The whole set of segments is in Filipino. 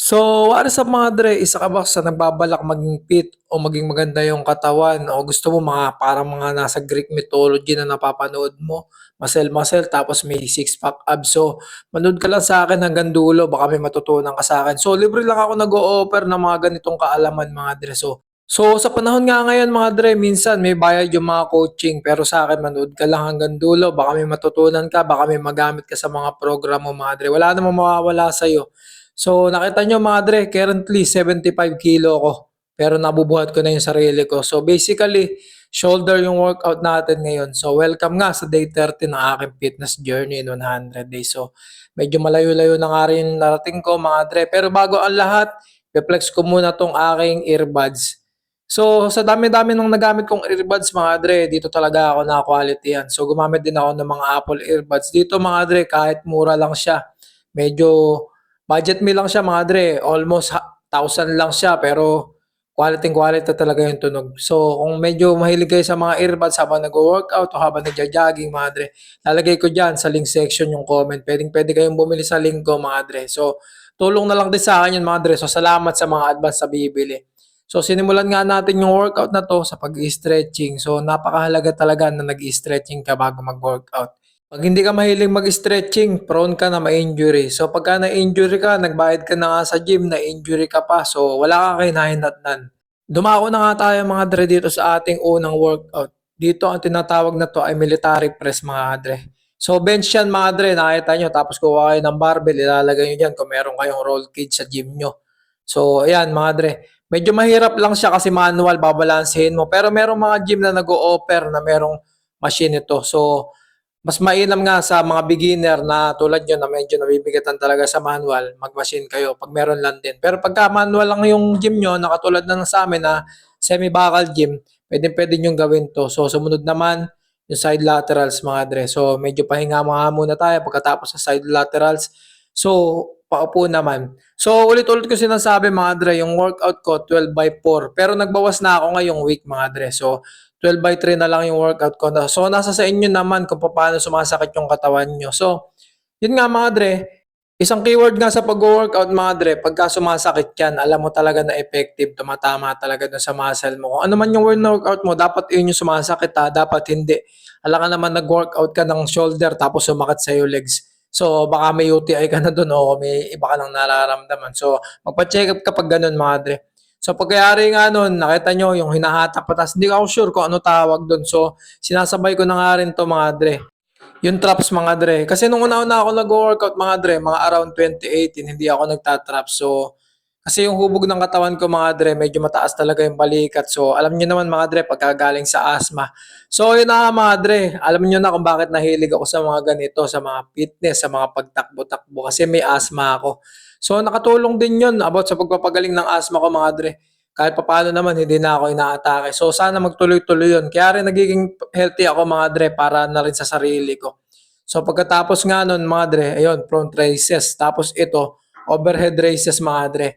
So, ano sa mga dre, isa ka ba sa nagbabalak maging fit o maging maganda yung katawan o gusto mo mga parang mga nasa Greek mythology na napapanood mo, muscle-muscle tapos may six-pack abs. So, manood ka lang sa akin hanggang dulo baka may matutunan ka sa akin. So, libre lang ako nag-o-offer ng mga ganitong kaalaman mga dre. So, sa panahon nga ngayon mga dre, minsan may bayad yung mga coaching pero sa akin manood ka lang hanggang dulo baka may matutunan ka, baka may magamit ka sa mga program mo mga dre. Wala namang mawawala sa'yo. So, nakita nyo mga dre, currently 75 kilo ko. Pero nabubuhat ko na yung sarili ko. So, basically, shoulder yung workout natin ngayon. So, welcome nga sa day 30 ng aking fitness journey in 100 days. So, medyo malayo-layo na nga rin narating ko mga dre. Pero bago ang lahat, i-flex ko muna tong aking earbuds. So, sa dami-dami nung nagamit kong earbuds mga dre, dito talaga ako na quality yan. So, gumamit din ako ng mga Apple earbuds. Dito mga dre, kahit mura lang siya. Medyo budget meal lang siya mga dre, almost 1,000 lang siya pero quality quality talaga yung tunog. So kung medyo mahilig kayo sa mga earbuds habang nag-workout o habang nagja-jogging mga dre, lalagay ko diyan sa link section yung comment. Pwedeng-pwede kayong bumili sa link ko mga dre. So tulong na lang din sa akin yun mga dre. So salamat sa mga advance sa bibili. So sinimulan nga natin yung workout na to sa pag-stretching. So napakahalaga talaga na nag-stretching ka bago mag-workout. Pag hindi ka mahilig mag-stretching, prone ka na ma-injury. So pagka na-injury ka, nagbayad ka na nga sa gym, na-injury ka pa, so wala kang kinahinatnan. Dumako na nga tayo mga dre dito sa ating unang workout. Dito ang tinatawag na to ay military press mga dre. So bench yan mga dre, nakita nyo, tapos kuha kayo ng barbell, ilalagay nyo dyan kung meron kayong roll cage sa gym nyo. So ayan mga dre, medyo mahirap lang siya kasi manual, babalansehin mo. Pero merong mga gym na nag-o-offer na merong machine ito. So mas mainam nga sa mga beginner na tulad nyo na medyo nabibigatan talaga sa manual, mag-machine kayo pag meron lang din. Pero pagka manual lang yung gym nyo, nakatulad na sa amin na semi-bakal gym, pwede nyo gawin to. So sumunod naman yung side laterals mga dre. So medyo pahinga mga muna tayo pagkatapos sa side laterals. So paupo naman. So ulit-ulit ko sinasabi mga dre, yung workout ko 12 by 4. Pero nagbawas na ako ngayong week mga dre. So 12 by 3 na lang yung workout ko. So, nasa sa inyo naman kung paano sumasakit yung katawan nyo. So, yun nga mga dre, isang keyword nga sa pag-workout mga dre, pagka sumasakit yan, alam mo talaga na effective, tumatama talaga dun sa muscle mo. Kung ano man yung workout mo, dapat yun yung sumasakit ha, dapat hindi. Alam ka naman nag-workout ka ng shoulder tapos sumakit sa iyo legs. So, baka may UTI ka na dun o may iba ka nang nararamdaman. So, magpa-check up kapag ganun mga dre. So pagkayari nga nun, nakita nyo yung hinahatak patas. Hindi ako sure kung ano tawag doon. So sinasabay ko na nga rin to mga dre. Yung traps mga dre. Kasi nung una-una ako nag-workout mga dre, mga around 2018, hindi ako nagtatrap. So kasi yung hubog ng katawan ko mga dre, medyo mataas talaga yung balikat. So alam niyo naman mga dre, pagkagaling sa asthma. So yun na mga dre, alam niyo na kung bakit nahilig ako sa mga ganito, sa mga fitness, sa mga pagtakbo-takbo. Kasi may asthma ako. So nakatulong din yun about sa pagpapagaling ng asthma ko mga dre. Kahit papaano naman hindi na ako inaatake. So sana magtuloy-tuloy yun. Kaya rin nagiging healthy ako mga dre para na rin sa sarili ko. So pagkatapos nga nun mga dre, ayun, front raises. Tapos ito, overhead raises mga dre.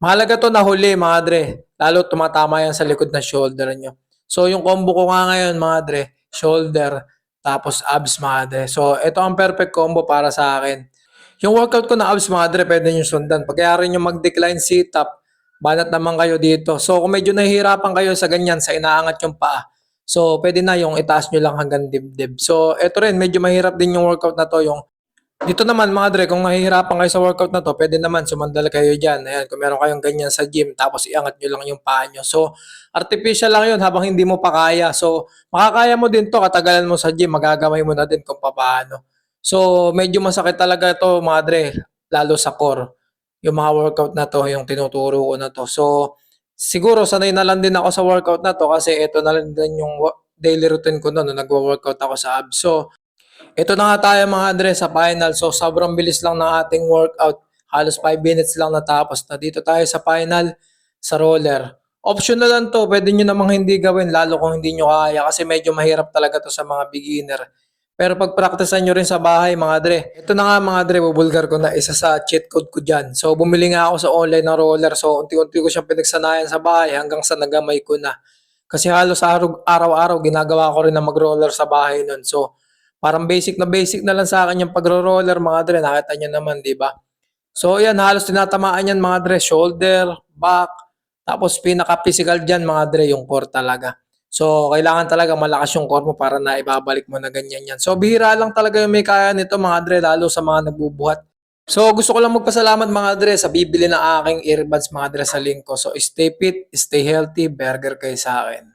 Mahalaga to na huli mga dre. Lalo tumatama yan sa likod na shoulder nyo. So yung combo ko nga ngayon mga dre, shoulder, tapos abs mga dre. So ito ang perfect combo para sa akin. Yung workout ko na abs mga dre, pwede nyo sundan. Pag rin yung mag-decline sit-up, banat naman kayo dito. So kung medyo nahihirapan kayo sa ganyan, sa inaangat yung paa, so pwede na yung itaas nyo lang hanggang dibdib. So eto rin, medyo mahirap din yung workout na to. Yung dito naman mga dre, kung nahihirapan kayo sa workout na to, pwede naman sumandal kayo dyan. Ayan, kung meron kayong ganyan sa gym, tapos iangat nyo lang yung paa nyo. So artificial lang yun habang hindi mo pa kaya. So makakaya mo din to, katagalan mo sa gym, magagamay mo na din kung paano. So medyo masakit talaga to mga dre, lalo sa core. Yung mga workout na to, yung tinuturo ko na to. So siguro sanay na lang din ako sa workout na to kasi ito na lang din yung daily routine ko noon nung nagwo-workout ako sa abs. So ito na nga tayo mga Andre sa final. So sobrang bilis lang ng ating workout. Halos 5 minutes lang natapos na. Dito tayo sa final sa roller. Optional lang to. Pwede nyo namang hindi gawin lalo kung hindi nyo kaya kasi medyo mahirap talaga to sa mga beginner. Pero pag practicean nyo rin sa bahay mga Dre. Ito na nga mga Dre, bubulgar ko na isa sa cheat code ko dyan. So bumili nga ako sa online ng roller. So unti-unti ko siyang pinagsanayan sa bahay hanggang sa nagamay ko na. Kasi halos araw-araw ginagawa ko rin na mag-roller sa bahay nun. So parang basic na lang sa akin yung pagro-roller mga dre, nakita niyo naman, 'di ba? So yan, halos tinatamaan yan mga dre, shoulder, back, tapos pinaka-physical dyan mga dre, yung core talaga. So kailangan talaga malakas yung core mo para na ibabalik mo na ganyan yan. So bihira lang talaga yung may kaya nito mga dre, lalo sa mga nagbubuhat. So gusto ko lang magpasalamat mga dre sa bibili ng aking earbuds mga dre sa link ko. So stay fit, stay healthy, burger kayo sa akin.